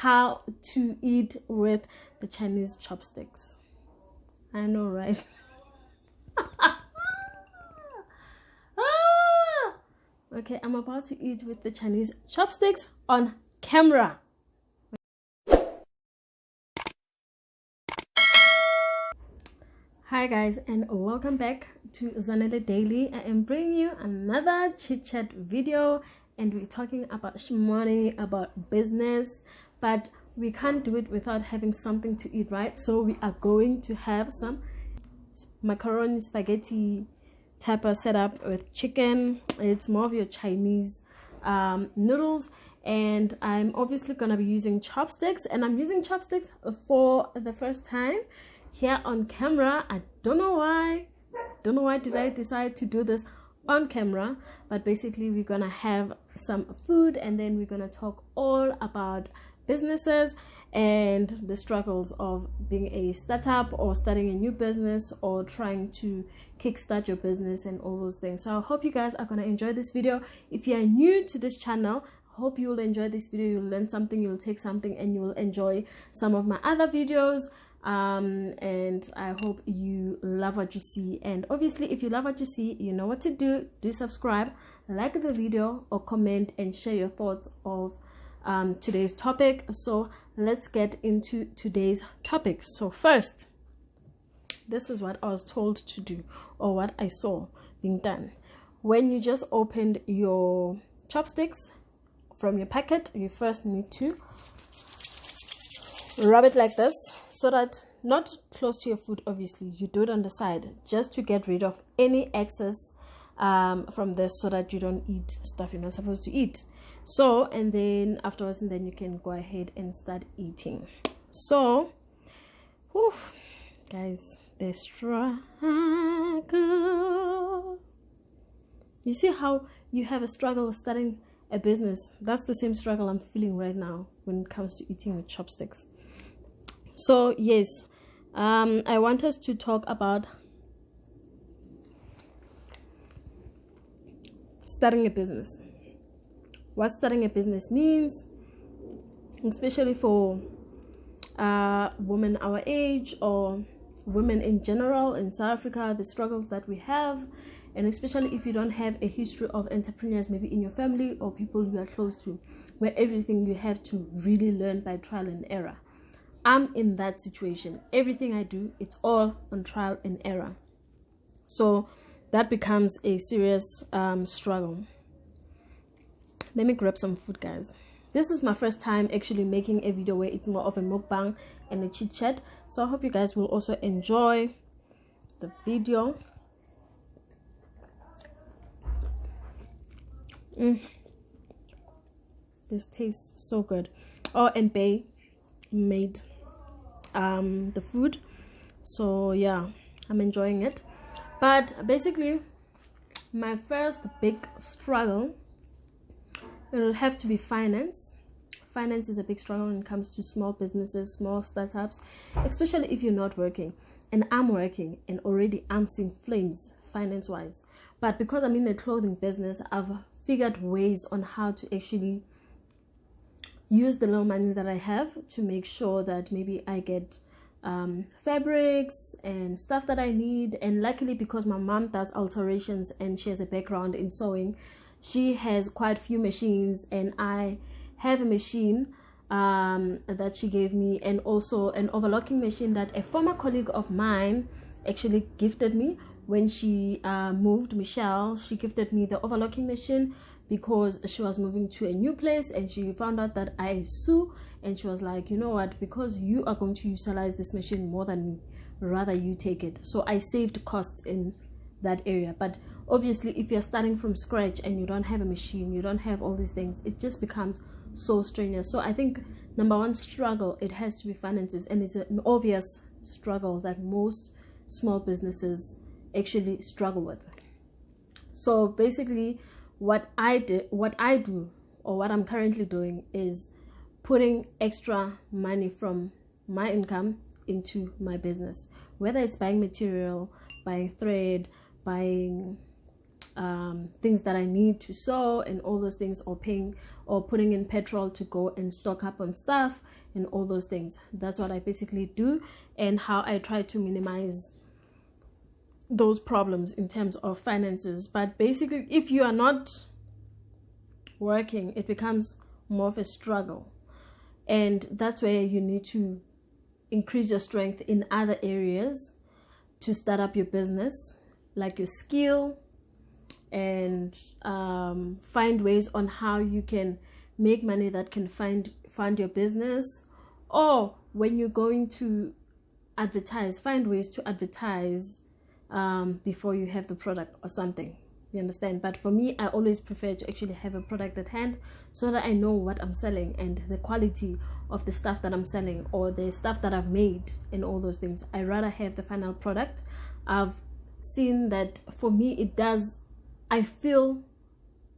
how to eat with the Chinese chopsticks. I know, right? Okay, I'm about to eat with the Chinese chopsticks on camera. Hi guys, and welcome back to Zanele Daily. I am bringing you another chit chat video, and we're talking about money, about business, but we can't do it without having something to eat, right? So we are going to have some macaroni spaghetti type of setup with chicken. It's more of your Chinese noodles, and I'm obviously gonna be using chopsticks, and I'm using chopsticks for the first time here on camera. I don't know why did I decide to do this on camera, but basically we're gonna have some food, and then we're gonna talk all about businesses and the struggles of being a startup or starting a new business or trying to kickstart your business and all those things. So I hope you guys are gonna enjoy this video. If you are new to this channel, I hope you will enjoy this video. You'll learn something, you'll take something, and you will enjoy some of my other videos. And I hope you love what you see. And obviously, if you love what you see, you know what to do. Do subscribe, like the video, or comment and share your thoughts of today's topic. So let's get into today's topic. So first, this is what I was told to do, or what I saw being done. When you just opened your chopsticks from your packet, you first need to rub it like this, so that not close to your food. Obviously, you do it on the side just to get rid of any excess from this, so that you don't eat stuff you're not supposed to eat. So, and then afterwards, and then you can go ahead and start eating. So, whew, guys, the struggle. You see how you have a struggle starting a business? That's the same struggle I'm feeling right now when it comes to eating with chopsticks. So yes, I want us to talk about starting a business. What starting a business means, especially for women our age, or women in general in South Africa, the struggles that we have, and especially if you don't have a history of entrepreneurs maybe in your family or people you are close to, where everything you have to really learn by trial and error. I'm in that situation. Everything I do, it's all on trial and error. So that becomes a serious struggle. Let me grab some food, guys. This is my first time actually making a video where it's more of a mukbang and a chit chat. So I hope you guys will also enjoy the video. This tastes so good. Oh, and Bay made the food, so yeah, I'm enjoying it. But basically, my first big struggle, it'll have to be finance. Finance is a big struggle when it comes to small businesses, small startups, especially if you're not working. And I'm working, and already I'm seeing flames finance wise. But because I'm in a clothing business, I've figured ways on how to actually use the little money that I have to make sure that maybe I get fabrics and stuff that I need. And luckily, because my mom does alterations and she has a background in sewing, she has quite a few machines, and I have a machine that she gave me, and also an overlocking machine that a former colleague of mine actually gifted me when she moved. Michelle, she gifted me the overlocking machine because she was moving to a new place, and she found out that I sew, and she was like, you know what, because you are going to utilize this machine more than me, rather you take it. So I saved costs in that area. But obviously, if you're starting from scratch and you don't have a machine, you don't have all these things, it just becomes so strenuous. So I think number one struggle, it has to be finances, and it's an obvious struggle that most small businesses actually struggle with. So basically, what I do, or what I'm currently doing, is putting extra money from my income into my business, whether it's buying material, buying thread, buying things that I need to sew and all those things, or paying or putting in petrol to go and stock up on stuff and all those things. That's what I basically do, and how I try to minimize those problems in terms of finances. But basically, if you are not working, it becomes more of a struggle, and that's where you need to increase your strength in other areas to start up your business, like your skill, and find ways on how you can make money that can fund your business. Or when you're going to advertise, find ways to advertise before you have the product or something, you understand? But for me, I always prefer to actually have a product at hand, so that I know what I'm selling and the quality of the stuff that I'm selling, or the stuff that I've made and all those things. I rather have the final product. I've seen that for me, I feel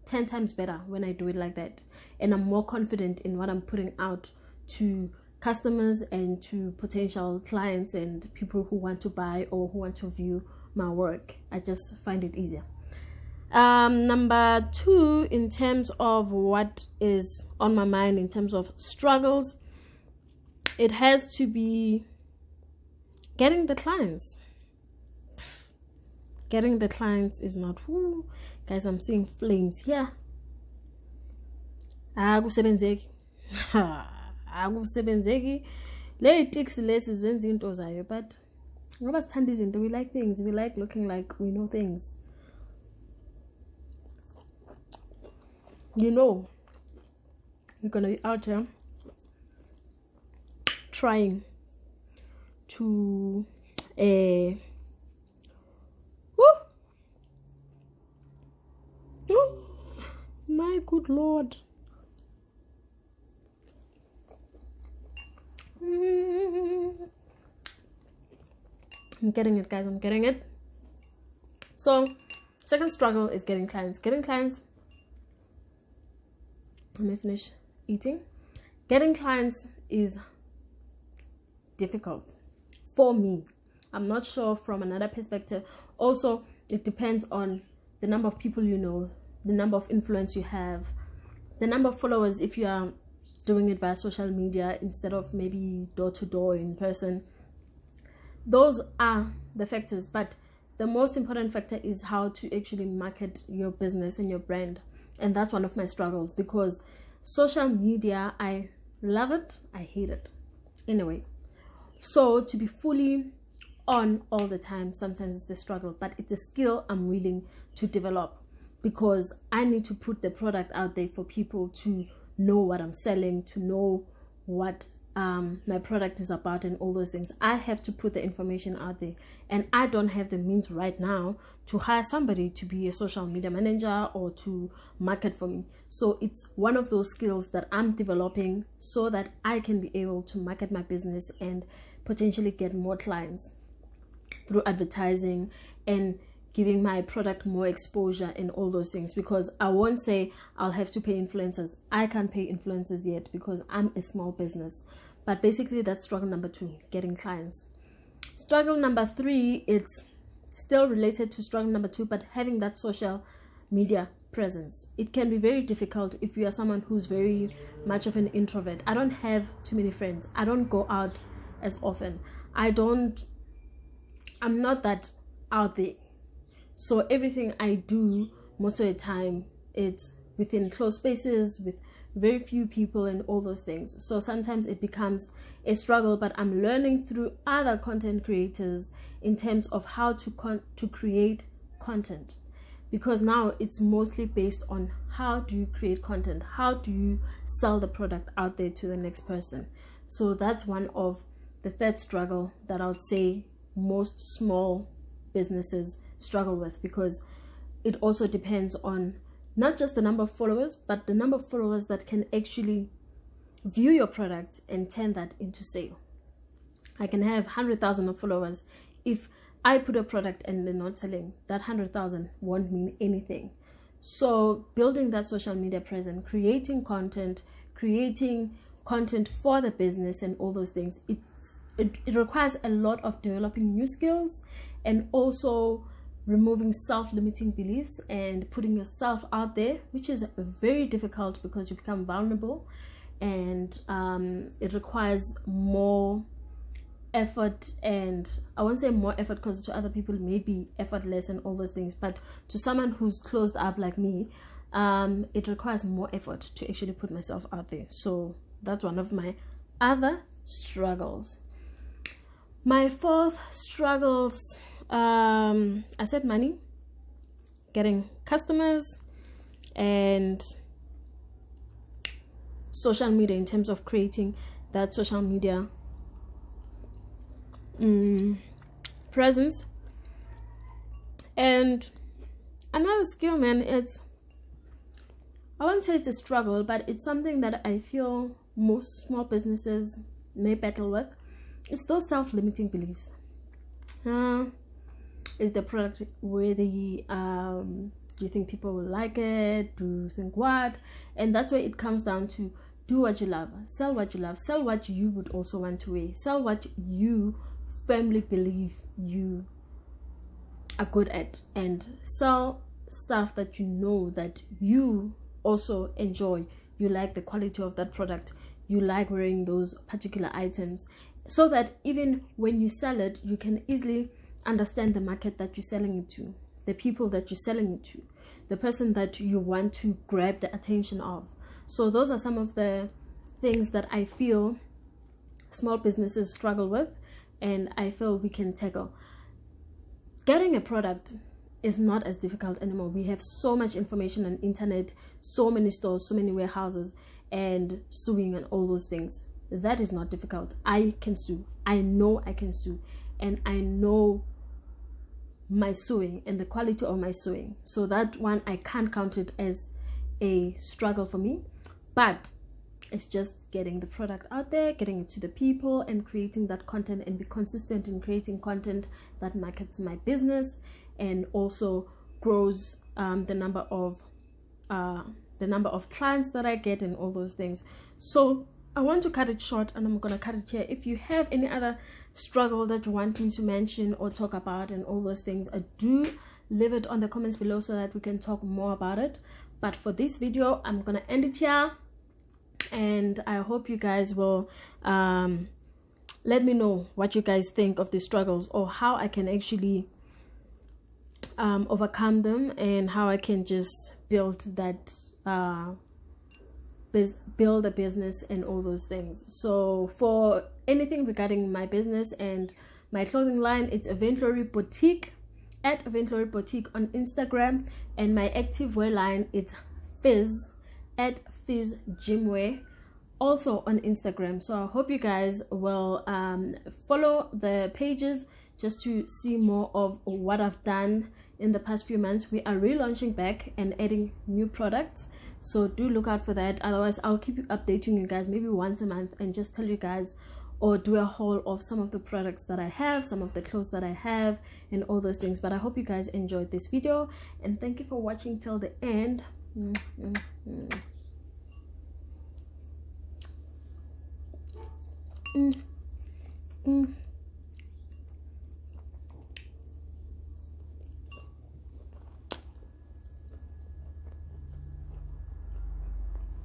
10 times better when I do it like that, and I'm more confident in what I'm putting out to customers and to potential clients and people who want to buy or who want to view my work. I just find it easier. Number 2, in terms of what is on my mind in terms of struggles, it has to be getting the clients. Getting the clients is not, guys, I'm seeing flames here. Akusebenzeki. Akusebenzeki. Le ticks lesi zenza into zayo, but ngoba sithanda izinto, we like things. We like looking like we know things. You know, we're gonna be out here trying to my good Lord. I'm getting it, guys. I'm getting it. So, second struggle is getting clients. Getting clients. Let me finish eating. Getting clients is difficult for me. I'm not sure from another perspective. Also, it depends on the number of people you know, the number of influence you have, the number of followers if you are doing it via social media instead of maybe door to door in person. Those are the factors, but the most important factor is how to actually market your business and your brand. And that's one of my struggles, because social media, I love it, I hate it. Anyway, so to be fully on all the time, sometimes it's the struggle, but it's a skill I'm willing to develop, because I need to put the product out there for people to know what I'm selling, to know what my product is about and all those things. I have to put the information out there, and I don't have the means right now to hire somebody to be a social media manager or to market for me. So it's one of those skills that I'm developing so that I can be able to market my business and potentially get more clients through advertising and giving my product more exposure and all those things. Because I won't say I'll have to pay influencers. I can't pay influencers yet because I'm a small business. But basically, that's struggle number 2, getting clients. Struggle number 3, it's still related to struggle number 2, but having that social media presence. It can be very difficult if you are someone who's very much of an introvert. I don't have too many friends. I don't go out as often. I'm not that out there. So everything I do, most of the time, it's within closed spaces with very few people and all those things. So sometimes it becomes a struggle, but I'm learning through other content creators in terms of how to create content, because now it's mostly based on how do you create content, how do you sell the product out there to the next person. So that's one of the third struggle that I would say most small businesses struggle with, because it also depends on not just the number of followers, but the number of followers that can actually view your product and turn that into sale. I can have 100,000 of followers. If I put a product and they're not selling, that 100,000 won't mean anything. So building that social media presence, creating content for the business and all those things, it requires a lot of developing new skills and also removing self-limiting beliefs and putting yourself out there, which is very difficult because you become vulnerable, and it requires more effort. And I won't say more effort because to other people it may be effortless and all those things, but to someone who's closed up like me, it requires more effort to actually put myself out there. So that's one of my other struggles. My fourth struggles, I said money, getting customers, and social media, in terms of creating that social media presence. And another skill, man, I won't say it's a struggle, but it's something that I feel most small businesses may battle with. It's those self-limiting beliefs. Is the product worthy? Do you think people will like it? Do you think what? And that's where it comes down to: do what you love, sell what you love, sell what you would also want to wear, sell what you firmly believe you are good at, and sell stuff that you know that you also enjoy. You like the quality of that product, you like wearing those particular items, so that even when you sell it, you can easily understand the market that you're selling it to, the people that you're selling it to, the person that you want to grab the attention of. So those are some of the things that I feel small businesses struggle with, and I feel we can tackle. Getting a product is not as difficult anymore. We have so much information on internet, so many stores, so many warehouses, and sewing and all those things. That is not difficult. I can sew. I know I can sew, and I know my sewing and the quality of my sewing. So that one, I can't count it as a struggle for me, but it's just getting the product out there, getting it to the people, and creating that content, and be consistent in creating content that markets my business and also grows the number of clients that I get and all those things. So I want to cut it short, and I'm gonna cut it here. If you have any other struggle that you want me to mention or talk about and all those things, do leave it on the comments below so that we can talk more about it. But for this video, I'm gonna end it here, and I hope you guys will let me know what you guys think of the struggles, or how I can actually overcome them, and how I can just build that build a business and all those things. So for anything regarding my business and my clothing line, it's Eventuary Boutique, at Eventuary Boutique on Instagram, and my active wear line, it's Fizz, at Fizz Gymwear, also on Instagram. So I hope you guys will follow the pages just to see more of what I've done in the past few months. We are relaunching back and adding new products, so do look out for that. Otherwise, I'll keep updating you guys maybe once a month, and just tell you guys, or do a haul of some of the products that I have, some of the clothes that I have, and all those things. But I hope you guys enjoyed this video, and thank you for watching till the end.